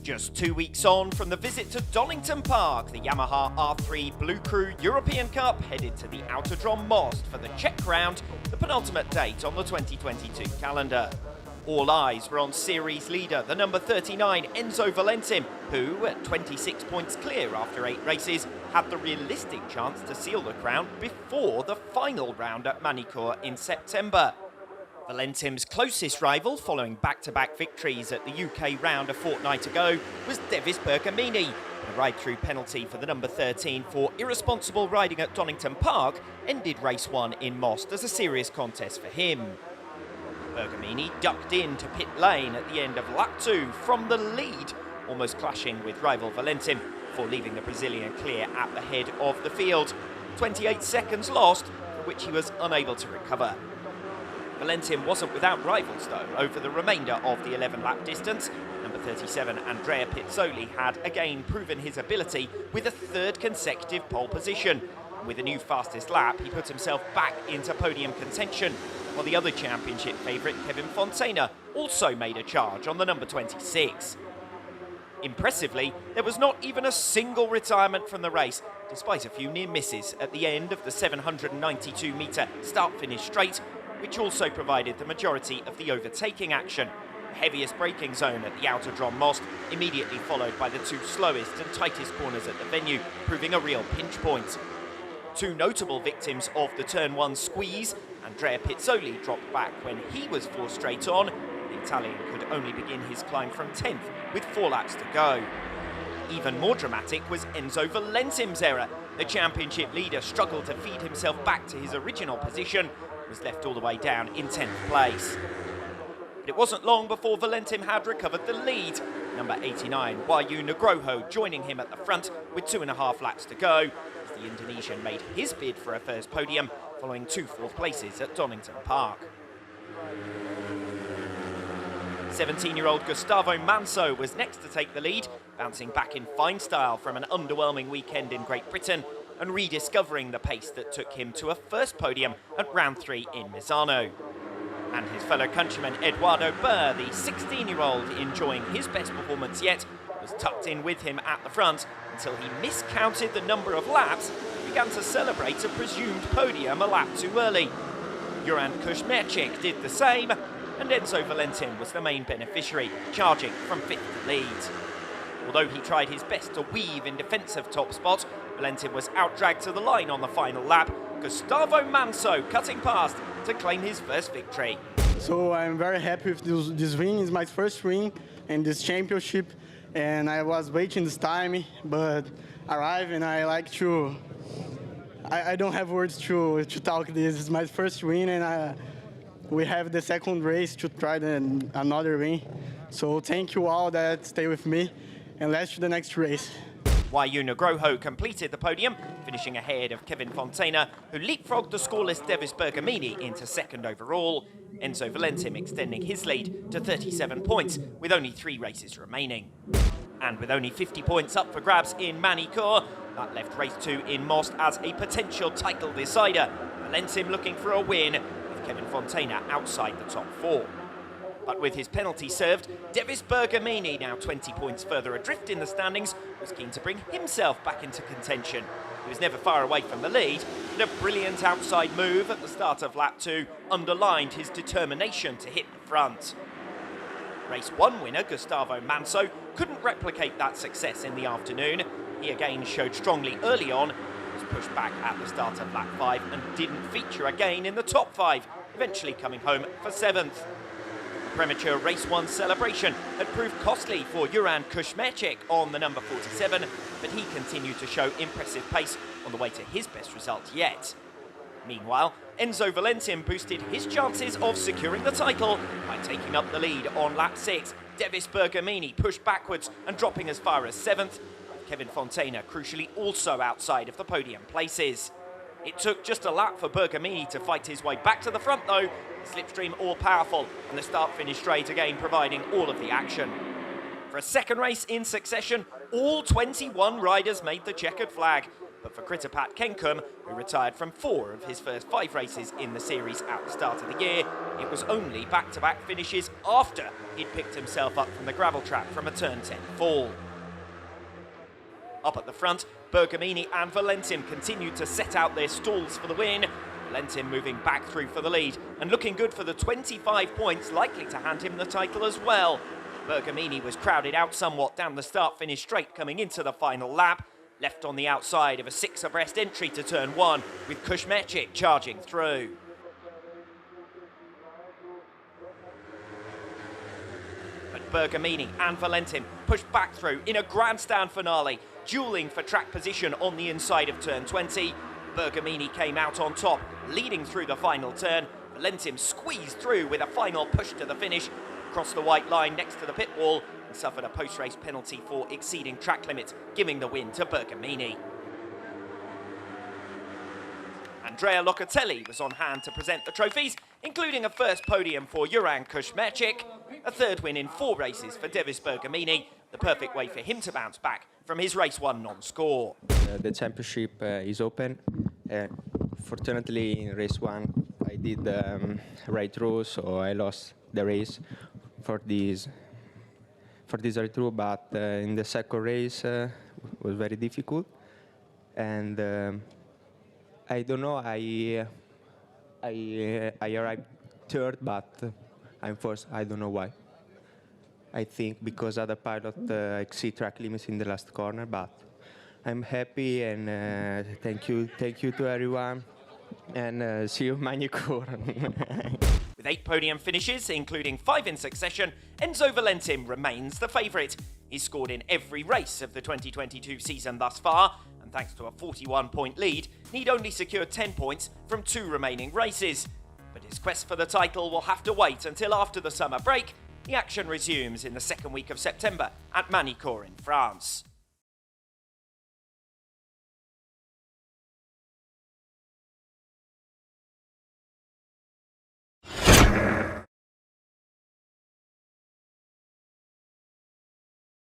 Just 2 weeks on from the visit to Donington Park, the Yamaha R3 bLU European Cup headed to the Autodrom Most for the Czech round, the penultimate date on the 2022 calendar. All eyes were on series leader, the number 39 Enzo Valentim, who, at 26 points clear after 8 races, had the realistic chance to seal the crown before the final round at Manicourt in September. Valentim's closest rival, following back-to-back victories at the UK round a fortnight ago, was Devis Bergamini. A ride-through penalty for the number 13 for irresponsible riding at Donington Park ended race 1 in Most as a serious contest for him. Bergamini ducked into pit lane at the end of lap 2 from the lead, almost clashing with rival Valentim before leaving the Brazilian clear at the head of the field. 28 seconds lost, for which he was unable to recover. Valentim wasn't without rivals, though, over the remainder of the 11-lap distance. Number 37, Andrea Pizzoli, had again proven his ability with a third consecutive pole position. And with a new fastest lap, he put himself back into podium contention, while the other championship favourite, Kevin Fontana, also made a charge on the number 26. Impressively, there was not even a single retirement from the race, despite a few near misses at the end of the 792-metre start-finish straight, which also provided the majority of the overtaking action. The heaviest braking zone at the Autodrom Most, immediately followed by the two slowest and tightest corners at the venue, proving a real pinch point. Two notable victims of the Turn 1 squeeze, Andrea Pizzoli dropped back when he was forced straight on. The Italian could only begin his climb from 10th with 4 laps to go. Even more dramatic was Enzo Valentim's error. The championship leader struggled to feed himself back to his original position, was left all the way down in 10th place. But it wasn't long before Valentim had recovered the lead. Number 89, bLU Nugroho, joining him at the front with 2.5 laps to go, as the Indonesian made his bid for a first podium, following 2 fourth places at Donington Park. 17-year-old Gustavo Manso was next to take the lead, bouncing back in fine style from an underwhelming weekend in Great Britain and rediscovering the pace that took him to a first podium at round 3 in Misano. And his fellow countryman Eduardo Burr, the 16-year-old enjoying his best performance yet, was tucked in with him at the front until he miscounted the number of laps and began to celebrate a presumed podium a lap too early. Yurand Kushmerchik did the same, and Enzo Valentim was the main beneficiary, charging from 5th to lead. Although he tried his best to weave in defence of top spot, Valentim was outdragged to the line on the final lap, Gustavo Manso cutting past to claim his first victory. So I'm very happy with this win. It's my first win in this championship, and I was waiting this time, but arrived, and I like to... I don't have words to talk this. It's my first win, and we have the second race to try another win. So thank you all that stay with me, and let's do the next race. bLU Nugroho completed the podium, finishing ahead of Kevin Fontana, who leapfrogged the scoreless Devis Bergamini into second overall. Enzo Valentim extending his lead to 37 points, with only 3 races remaining. And with only 50 points up for grabs in Manicourt, that left race 2 in Most as a potential title decider. Valentim looking for a win, with Kevin Fontana outside the top 4. But with his penalty served, Devis Bergamini, now 20 points further adrift in the standings, was keen to bring himself back into contention. He was never far away from the lead, but a brilliant outside move at the start of lap 2 underlined his determination to hit the front. Race 1 winner Gustavo Manso couldn't replicate that success in the afternoon. He again showed strongly early on, was pushed back at the start of lap 5 and didn't feature again in the top 5, eventually coming home for 7th. Premature race 1 celebration had proved costly for Yurand Kushmerchik on the number 47, but he continued to show impressive pace on the way to his best result yet. Meanwhile, Enzo Valentim boosted his chances of securing the title by taking up the lead on lap 6. Devis Bergamini pushed backwards and dropping as far as 7th, with Kevin Fontana crucially also outside of the podium places. It took just a lap for Bergamini to fight his way back to the front though, the slipstream all-powerful and the start-finish straight again providing all of the action. For a second race in succession, all 21 riders made the checkered flag. But for Kritapat Kenkum, who retired from 4 of his first 5 races in the series at the start of the year, it was only back-to-back finishes after he'd picked himself up from the gravel trap from a turn 10 fall. Up at the front, Bergamini and Valentin continued to set out their stalls for the win. Valentin moving back through for the lead and looking good for the 25 points likely to hand him the title as well. Bergamini was crowded out somewhat down the start-finish straight coming into the final lap, left on the outside of a 6 abreast entry to turn 1 with Kushmechik charging through. But Bergamini and Valentin pushed back through in a grandstand finale, duelling for track position on the inside of turn 20. Bergamini came out on top, leading through the final turn. Valentin squeezed through with a final push to the finish, crossed the white line next to the pit wall and suffered a post-race penalty for exceeding track limits, giving the win to Bergamini. Andrea Locatelli was on hand to present the trophies, including a first podium for Juran Kushmechik, a third win in 4 races for Devis Bergamini, the perfect way for him to bounce back from his race 1 non-score. The championship is open. Fortunately, in race 1, I did right through, so I lost the race for this right through. But in the second race, was very difficult, and I don't know. I arrived third, but I'm first. I don't know why. I think because other pilot exceed track limits in the last corner, but I'm happy and thank you to everyone, and see you Magnicur. With 8 podium finishes, including 5 in succession, Enzo Valentin remains the favourite. He's scored in every race of the 2022 season thus far, and thanks to a 41-point lead, need only secure 10 points from 2 remaining races. But his quest for the title will have to wait until after the summer break. The action resumes in the second week of September at Magnicur in France.